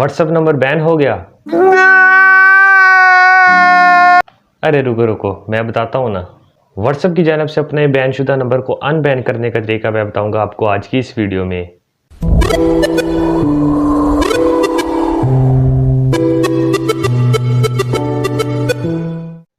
WhatsApp number ban हो गया। अरे रुको रुको, मैं बताता हूँ ना। व्हाट्सएप की जानिब से अपने बैनशुदा नंबर को अनबैन करने का तरीका मैं बताऊंगा आपको आज की इस वीडियो में।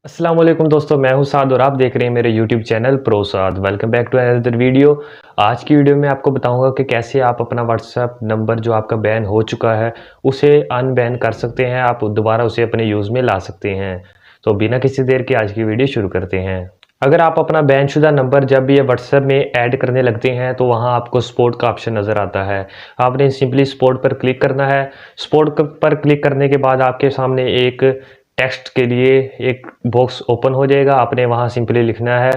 अस्सलाम वालेकुम दोस्तों, मैं हूं साद और आप देख रहे हैं मेरे YouTube channel pro Saad. Welcome back to another video. आज की वीडियो में आपको बताऊंगा कि कैसे आप अपना व्हाट्सएप नंबर जो आपका बैन हो चुका है उसे अनबैन कर सकते हैं, आप दोबारा उसे अपने यूज़ में ला सकते हैं। तो बिना किसी देर के आज की वीडियो शुरू करते हैं। अगर आप अपना बैनशुदा नंबर जब भी व्हाट्सएप में ऐड करने लगते हैं तो वहां आपको सपोर्ट का ऑप्शन नज़र आता है। आपने सिंपली सपोर्ट पर क्लिक करना है। सपोर्ट पर क्लिक करने के बाद आपके सामने एक टेक्स्ट के लिए एक बॉक्स ओपन हो जाएगा। आपने वहां सिंपली लिखना है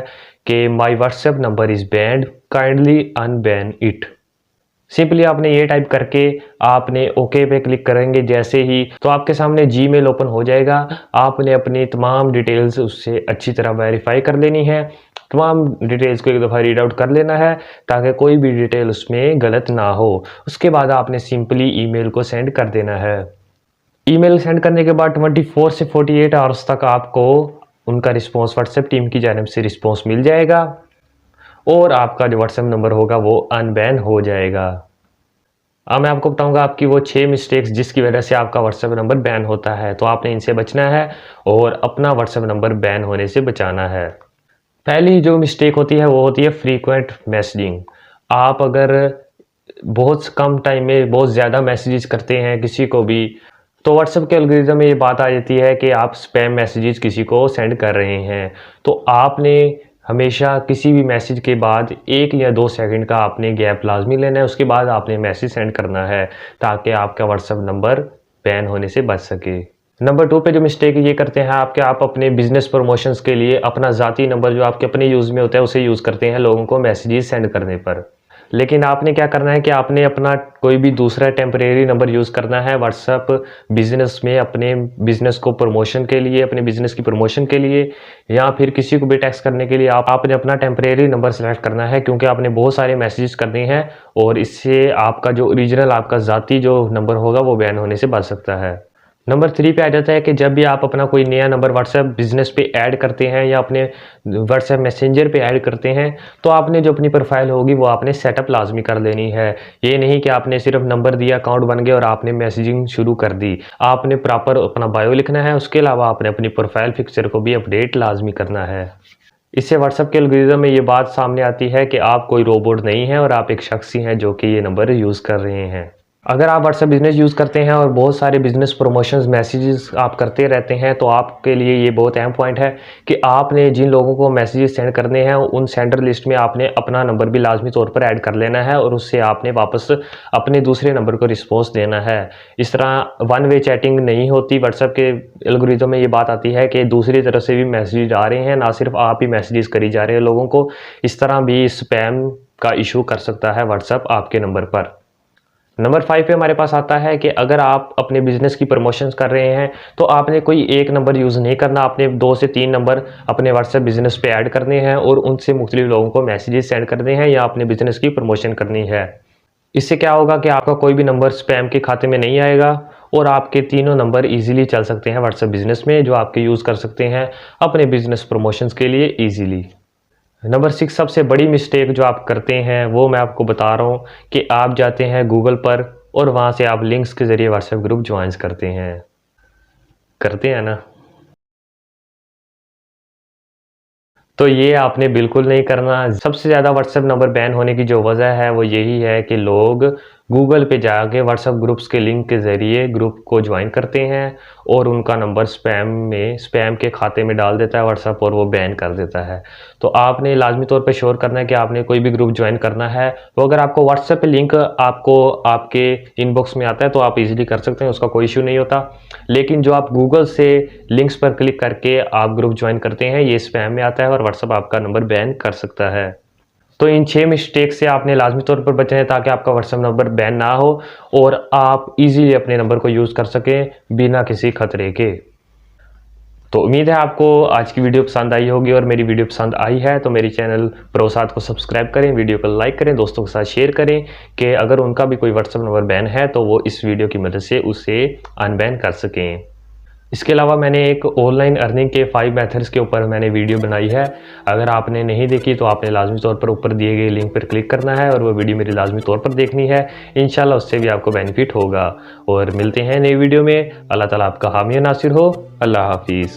कि my WhatsApp number is band, kindly unban it. Simply आपने ये टाइप करके आपने ओके पे क्लिक करेंगे जैसे ही, तो आपके सामने जीमेल ओपन हो जाएगा। आपने अपनी तमाम डिटेल्स उससे अच्छी तरह वेरीफाई कर लेनी है। तमाम डिटेल्स को एक दफ़ा रीड आउट कर लेना है ताकि कोई भी डिटेल उसमें गलत ना हो। उसके बाद आपने सिंपली ईमेल को सेंड कर देना है। ईमेल सेंड करने के बाद 24 से 48 आवर्स तक आपको उनका रिस्पॉन्स व्हाट्सएप टीम की जानिब से रिस्पॉन्स मिल जाएगा और आपका जो व्हाट्सएप नंबर होगा वो अनबैन हो जाएगा। अब मैं आपको बताऊंगा आपकी वो 6 मिस्टेक्स जिसकी वजह से आपका व्हाट्सएप नंबर बैन होता है। तो आपने इनसे बचना है और अपना व्हाट्सएप नंबर बैन होने से बचाना है। पहली जो मिस्टेक होती है वो होती है फ्रीक्वेंट मैसेजिंग। आप अगर बहुत कम टाइम में बहुत ज़्यादा मैसेजेस करते हैं किसी को भी, तो व्हाट्सएप के एल्गोरिथम में ये बात आ जाती है कि आप स्पैम मैसेजेस किसी को सेंड कर रहे हैं। तो आपने हमेशा किसी भी मैसेज के बाद 1 या 2 सेकंड का आपने गैप लाजमी लेना है। उसके बाद आपने मैसेज सेंड करना है ताकि आपका व्हाट्सएप नंबर बैन होने से बच सके। नंबर 2 पे जो मिस्टेक ये करते हैं आप अपने बिजनेस प्रमोशंस के लिए अपना ज़ाती नंबर जो आपके अपने यूज़ में होता है उसे यूज़ करते हैं लोगों को मैसेजेस सेंड करने पर। लेकिन आपने क्या करना है कि आपने अपना कोई भी दूसरा टेम्परेरी नंबर यूज़ करना है व्हाट्सएप बिजनेस में, अपने बिजनेस को प्रमोशन के लिए, अपने बिजनेस की प्रमोशन के लिए या फिर किसी को भी टेक्स्ट करने के लिए आपने अपना टेम्परेरी नंबर सेलेक्ट करना है, क्योंकि आपने बहुत सारे मैसेजेस करने हैं और इससे आपका जो ओरिजिनल आपका ज़ाती जो नंबर होगा वो बैन होने से बच सकता है। नंबर 3 पे आ जाता है कि जब भी आप अपना कोई नया नंबर व्हाट्सएप बिजनेस पे ऐड करते हैं या अपने व्हाट्सएप मैसेंजर पे ऐड करते हैं तो आपने जो अपनी प्रोफाइल होगी वो आपने सेटअप लाजमी कर लेनी है। ये नहीं कि आपने सिर्फ नंबर दिया, अकाउंट बन गया और आपने मैसेजिंग शुरू कर दी। आपने प्रॉपर अपना बायो लिखना है, उसके अलावा आपने अपनी प्रोफाइल पिक्चर को भी अपडेट लाजमी करना है। इससे व्हाट्सएप के एल्गोरिथम में ये बात सामने आती है कि आप कोई रोबोट नहीं हैं और आप एक शख्स ही हैं जो कि ये नंबर यूज़ कर रहे हैं। अगर आप व्हाट्सएप बिजनेस यूज़ करते हैं और बहुत सारे बिजनेस प्रमोशंस मैसेजेस आप करते रहते हैं तो आपके लिए ये बहुत अहम पॉइंट है कि आपने जिन लोगों को मैसेजेस सेंड करने हैं उन सेंडर लिस्ट में आपने अपना नंबर भी लाजमी तौर पर ऐड कर लेना है और उससे आपने वापस अपने दूसरे नंबर को रिस्पॉन्स देना है। इस तरह वन वे चैटिंग नहीं होती। व्हाट्सएप के एल्गोरिथम में ये बात आती है कि दूसरी तरफ से भी मैसेज आ रहे हैं, ना सिर्फ आप ही मैसेजेस करी जा रहे हैं लोगों को। इस तरह भी स्पैम का इशू कर सकता है व्हाट्सएप आपके नंबर पर। नंबर 5 पे हमारे पास आता है कि अगर आप अपने बिजनेस की प्रमोशंस कर रहे हैं तो आपने कोई एक नंबर यूज़ नहीं करना, आपने 2 से 3 नंबर अपने व्हाट्सएप बिजनेस पे ऐड करने हैं और उनसे मुख्तलिफ लोगों को मैसेजेस सेंड करने हैं या अपने बिजनेस की प्रमोशन करनी है। इससे क्या होगा कि आपका कोई भी नंबर स्पैम के खाते में नहीं आएगा और आपके तीनों नंबर ईजिली चल सकते हैं व्हाट्सएप बिजनेस में, जो आपके यूज़ कर सकते हैं अपने बिजनेस प्रमोशंस के लिए ईजिली। नंबर 6 सबसे बड़ी मिस्टेक जो आप करते हैं वो मैं आपको बता रहा हूँ कि आप जाते हैं गूगल पर और वहाँ से आप लिंक्स के ज़रिए व्हाट्सएप ग्रुप ज्वाइन करते हैं ना। तो ये आपने बिल्कुल नहीं करना। सबसे ज़्यादा व्हाट्सएप नंबर बैन होने की जो वजह है वो यही है कि लोग गूगल पे जाके व्हाट्सएप ग्रुप्स के लिंक के ज़रिए ग्रुप को ज्वाइन करते हैं और उनका नंबर स्पैम के खाते में डाल देता है व्हाट्सएप और वो बैन कर देता है। तो आपने लाजमी तौर पे श्योर करना है कि आपने कोई भी ग्रुप ज्वाइन करना है तो अगर आपको व्हाट्सएप पे लिंक आपको आपके इनबॉक्स में आता है तो आप इजीली कर सकते हैं, उसका कोई इशू नहीं होता। लेकिन जो आप गूगल से लिंक्स पर क्लिक करके आप ग्रुप ज्वाइन करते हैं ये स्पैम में आता है और व्हाट्सएप आपका नंबर बैन कर सकता है। तो इन 6 मिस्टेक से आपने लाजमी तौर पर बचना है ताकि आपका व्हाट्सएप नंबर बैन ना हो और आप इजीली अपने नंबर को यूज़ कर सकें बिना किसी खतरे के। तो उम्मीद है आपको आज की वीडियो पसंद आई होगी, और मेरी वीडियो पसंद आई है तो मेरी चैनल प्रोसाद को सब्सक्राइब करें, वीडियो को लाइक करें, दोस्तों के साथ शेयर करें कि अगर उनका भी कोई व्हाट्सएप नंबर बैन है तो वो इस वीडियो की मदद से उसे अनबैन कर सकें। इसके अलावा मैंने एक ऑनलाइन अर्निंग के 5 मेथड्स के ऊपर मैंने वीडियो बनाई है। अगर आपने नहीं देखी तो आपने लाजमी तौर पर ऊपर दिए गए लिंक पर क्लिक करना है और वो वीडियो मेरी लाजमी तौर पर देखनी है। इंशाल्लाह उससे भी आपको बेनिफिट होगा। और मिलते हैं नई वीडियो में। अल्लाह ताला आपका हामी नासिर हो। अल्लाह हाफिज़।